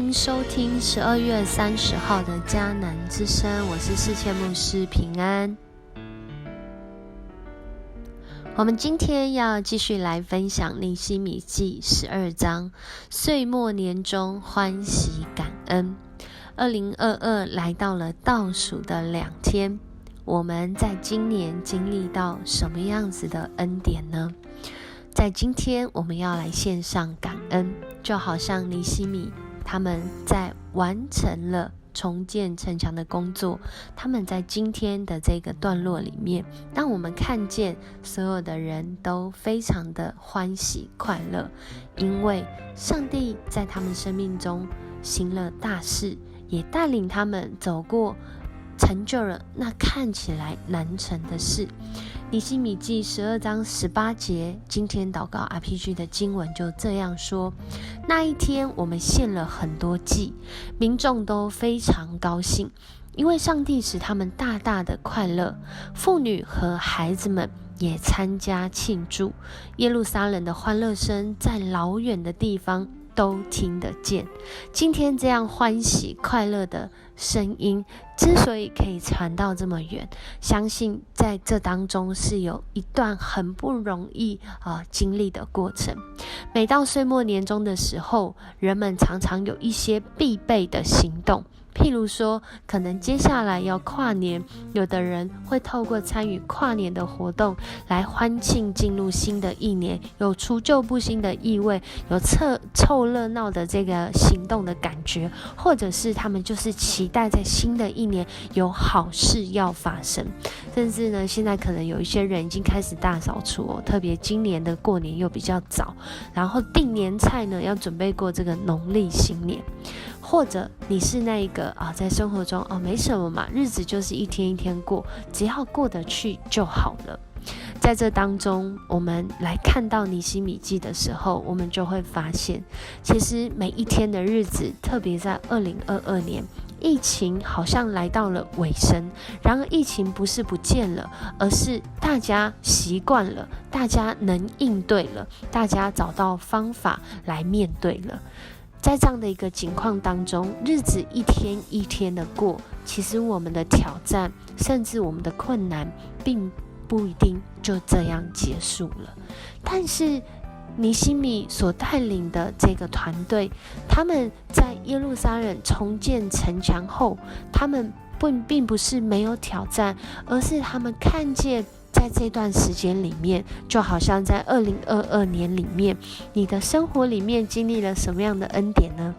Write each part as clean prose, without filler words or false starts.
迎收听12月30号的迦南之声，我是世界牧师平安。我们今天要继续来分享尼希米记12章，岁末年终欢喜感恩。2022来到了倒数的2天，我们在今年经历到什么样子的恩典呢？在今天我们要来献上感恩，就好像尼希米他们在完成了重建城墙的工作，他们在今天的这个段落里面，当我们看见所有的人都非常的欢喜快乐，因为上帝在他们生命中行了大事，也带领他们走过成就了那看起来难成的事。尼希米记12章18节，今天祷告 RPG 的经文就这样说：那一天我们献了很多祭，民众都非常高兴，因为上帝使他们大大的快乐，妇女和孩子们也参加庆祝。耶路撒冷的欢乐声在老远的地方都听得见。今天这样欢喜快乐的声音之所以可以传到这么远，相信在这当中是有一段很不容易经历的过程。每到岁末年终的时候，人们常常有一些必备的行动，譬如说可能接下来要跨年，有的人会透过参与跨年的活动来欢庆进入新的一年，有除旧布新的意味，有凑热闹的这个行动的感觉，或者是他们就是期待在新的一年有好事要发生。甚至呢，现在可能有一些人已经开始大扫除特别今年的过年又比较早，然后订年菜呢要准备过这个农历新年。或者你是那一个在生活中没什么嘛，日子就是一天一天过，只要过得去就好了。在这当中，我们来看到尼希米记的时候，我们就会发现，其实每一天的日子，特别在2022年，疫情好像来到了尾声。然而疫情不是不见了，而是大家习惯了，大家能应对了，大家找到方法来面对了。在这样的一个情况当中，日子一天一天的过，其实我们的挑战甚至我们的困难并不一定就这样结束了。但是尼希米所带领的这个团队，他们在耶路撒冷重建城墙后，他们并不是没有挑战，而是他们看见在这段时间里面，就好像在2022年里面，你的生活里面经历了什么样的恩典呢？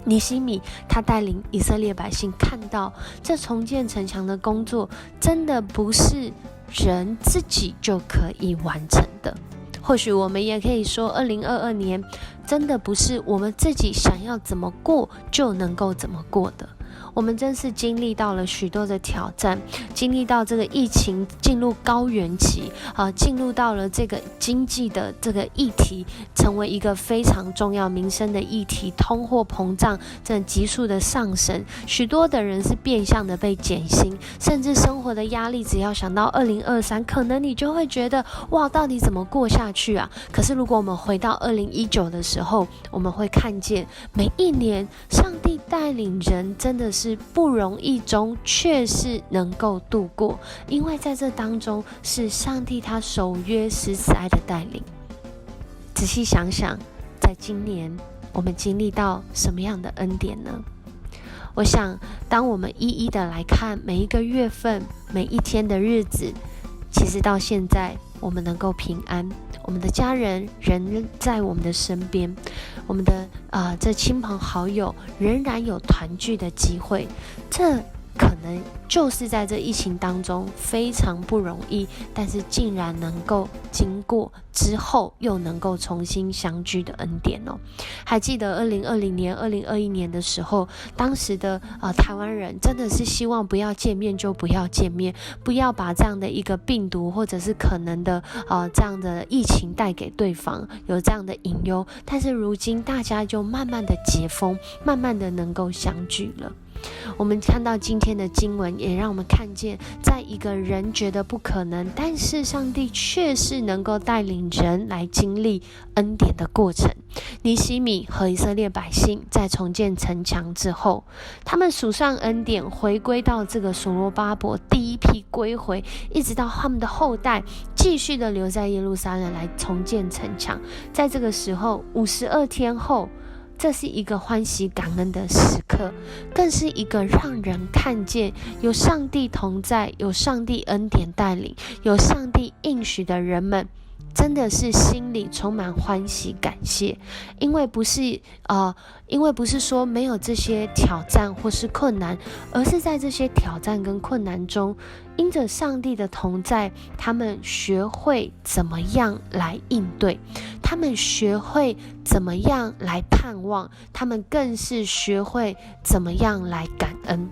尼希米他带领以色列百姓看到这重建城墙的工作真的不是人自己就可以完成的。或许我们也可以说2022年真的不是我们自己想要怎么过就能够怎么过的。我们真是经历到了许多的挑战，经历到这个疫情进入高原期进入到了这个经济的这个议题，成为一个非常重要民生的议题，通货膨胀这急速的上升，许多的人是变相的被减薪，甚至生活的压力，只要想到2023，可能你就会觉得哇，到底怎么过下去啊？可是如果我们回到2019的时候，我们会看见每一年上帝带领人真的是不容易中，却是能够度过，因为在这当中是上帝他守约施慈爱的带领。仔细想想，在今年我们经历到什么样的恩典呢？我想当我们一一的来看每一个月份每一天的日子，其实到现在我们能够平安，我们的家人仍在我们的身边，我们的这亲朋好友仍然有团聚的机会，这可能就是在这疫情当中非常不容易，但是竟然能够经过之后又能够重新相聚的恩典还记得2020年2021年的时候，当时的台湾人真的是希望不要见面就不要见面，不要把这样的一个病毒或者是可能的这样的疫情带给对方，有这样的隐忧。但是如今大家就慢慢的解封，慢慢的能够相聚了。我们看到今天的经文，也让我们看见，在一个人觉得不可能，但是上帝却是能够带领人来经历恩典的过程。尼希米和以色列百姓在重建城墙之后，他们数算恩典，回归到这个所罗巴伯第一批归回，一直到他们的后代继续的留在耶路撒冷来重建城墙。在这个时候52天后，这是一个欢喜感恩的时刻，更是一个让人看见有上帝同在，有上帝恩典带领，有上帝应许的人们，真的是心里充满欢喜感谢。因为不是说没有这些挑战或是困难，而是在这些挑战跟困难中，因着上帝的同在，他们学会怎么样来应对，他们学会怎么样来盼望，他们更是学会怎么样来感恩。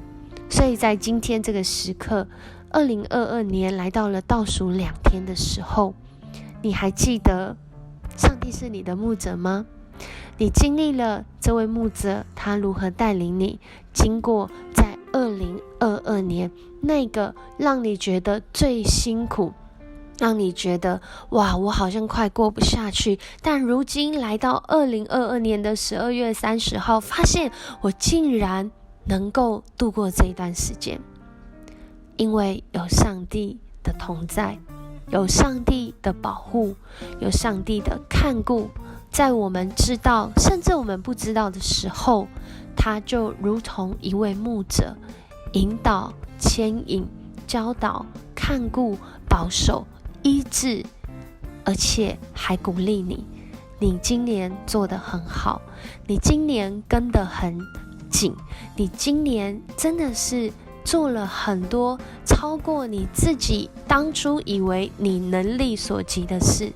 所以在今天这个时刻，2022年来到了倒数2天的时候，你还记得上帝是你的牧者吗？你经历了这位牧者他如何带领你经过在2022年那个让你觉得最辛苦，让你觉得哇我好像快过不下去，但如今来到2022年的12月30号，发现我竟然能够度过这一段时间。因为有上帝的同在，有上帝的保护，有上帝的看顾，在我们知道甚至我们不知道的时候，他就如同一位牧者，引导、牵引、教导、看顾、保守、医治，而且还鼓励你。你今年做得很好，你今年跟得很紧，你今年真的是做了很多超过你自己当初以为你能力所及的事。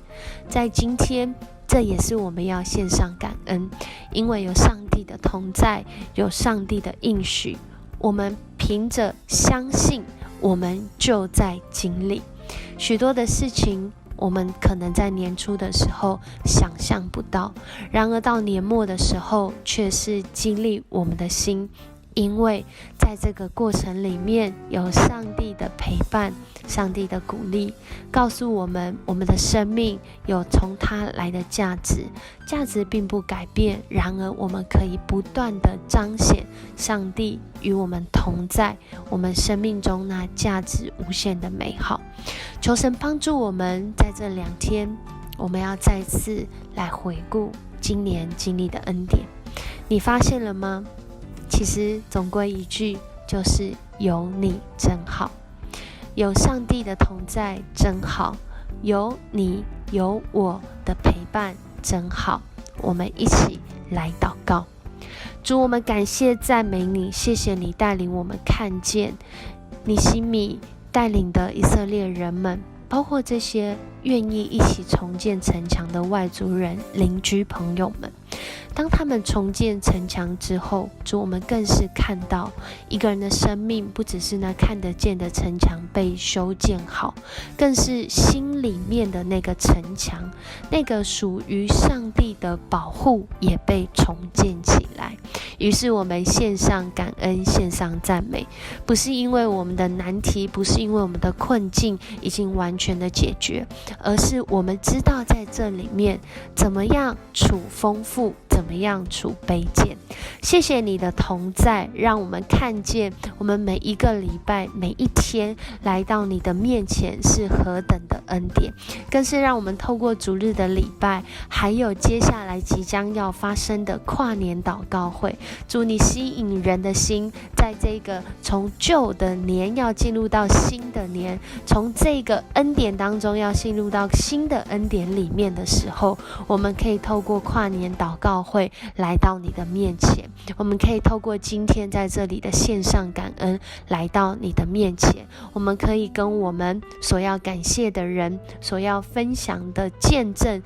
在今天，这也是我们要献上感恩，因为有上帝的同在，有上帝的应许，我们凭着相信，我们就在经历许多的事情。我们可能在年初的时候想象不到，然而到年末的时候却是激励我们的心，因为在这个过程里面有上帝的陪伴，上帝的鼓励，告诉我们我们的生命有从他来的价值，价值并不改变，然而我们可以不断的彰显上帝与我们同在，我们生命中那价值无限的美好。求神帮助我们在这2天，我们要再次来回顾今年经历的恩典。你发现了吗？其实总归一句，就是有你真好，有上帝的同在真好，有你有我的陪伴真好。我们一起来祷告。主，我们感谢赞美你，谢谢你带领我们看见尼希米带领的以色列人们，包括这些愿意一起重建城墙的外族人、邻居朋友们。当他们重建城墙之后，主，我们更是看到一个人的生命不只是那看得见的城墙被修建好，更是心里面的那个城墙，那个属于上帝的保护也被重建起来。于是我们献上感恩，献上赞美，不是因为我们的难题，不是因为我们的困境已经完全的解决，而是我们知道在这里面怎么样处丰富，怎么样处卑贱。谢谢你的同在，让我们看见我们每一个礼拜每一天来到你的面前是何等的恩典，更是让我们透过主日的礼拜，还有接下来即将要发生的跨年祷告会。主，你吸引人的心，在这个从旧的年要进入到新的年，从这个恩典当中要进入到新的恩典里面的时候，我们可以透过跨年祷告会来到你的面前，我们可以透过今天在这里的线上感恩来到你的面前，我们可以跟我们所要感谢的人，所要分享的见证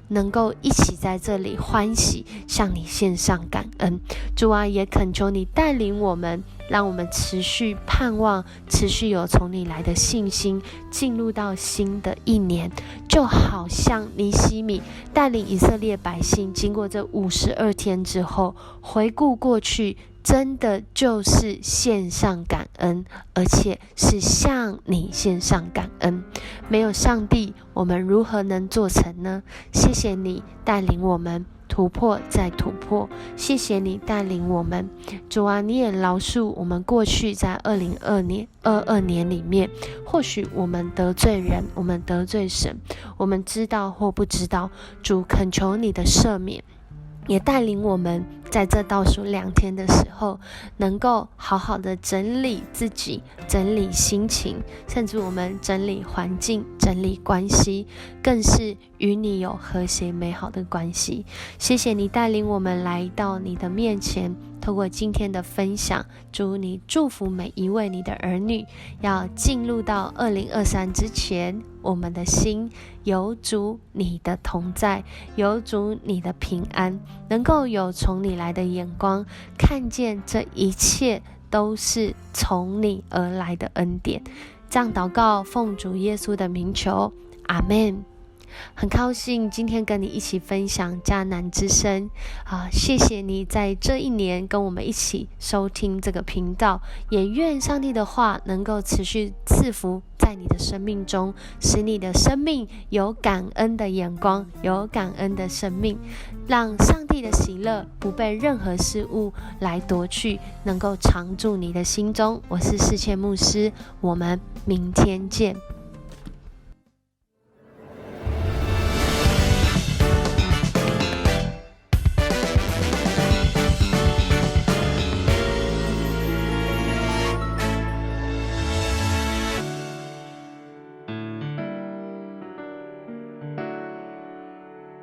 能够一起在这里欢喜向你献上感恩。主啊，也恳求你带领我们让我们持续盼望，持续有从你来的信心，进入到新的一年。就好像尼希米带领以色列百姓经过这52天之后，回顾过去，真的就是献上感恩，而且是向你献上感恩。没有上帝，我们如何能做成呢？谢谢你带领我们突破再突破，谢谢你带领我们。主啊，你也饶恕我们过去在2022年里面，或许我们得罪人，我们得罪神，我们知道或不知道。主，恳求你的赦免，也带领我们在这倒数2天的时候，能够好好的整理自己，整理心情，甚至我们整理环境，整理关系，更是与你有和谐美好的关系。谢谢你带领我们来到你的面前，透过今天的分享，主你祝福每一位你的儿女，要进入到2023之前，我们的心有主你的同在，有主你的平安，能够有从你来的眼光，看见这一切都是从你而来的恩典。这样祷告，奉主耶稣的名求，阿们。很高兴今天跟你一起分享迦南之声谢谢你在这一年跟我们一起收听这个频道，也愿上帝的话能够持续赐福在你的生命中，使你的生命有感恩的眼光，有感恩的生命，让上帝的喜乐不被任何事物来夺去，能够常驻你的心中。我是世界牧师，我们明天见。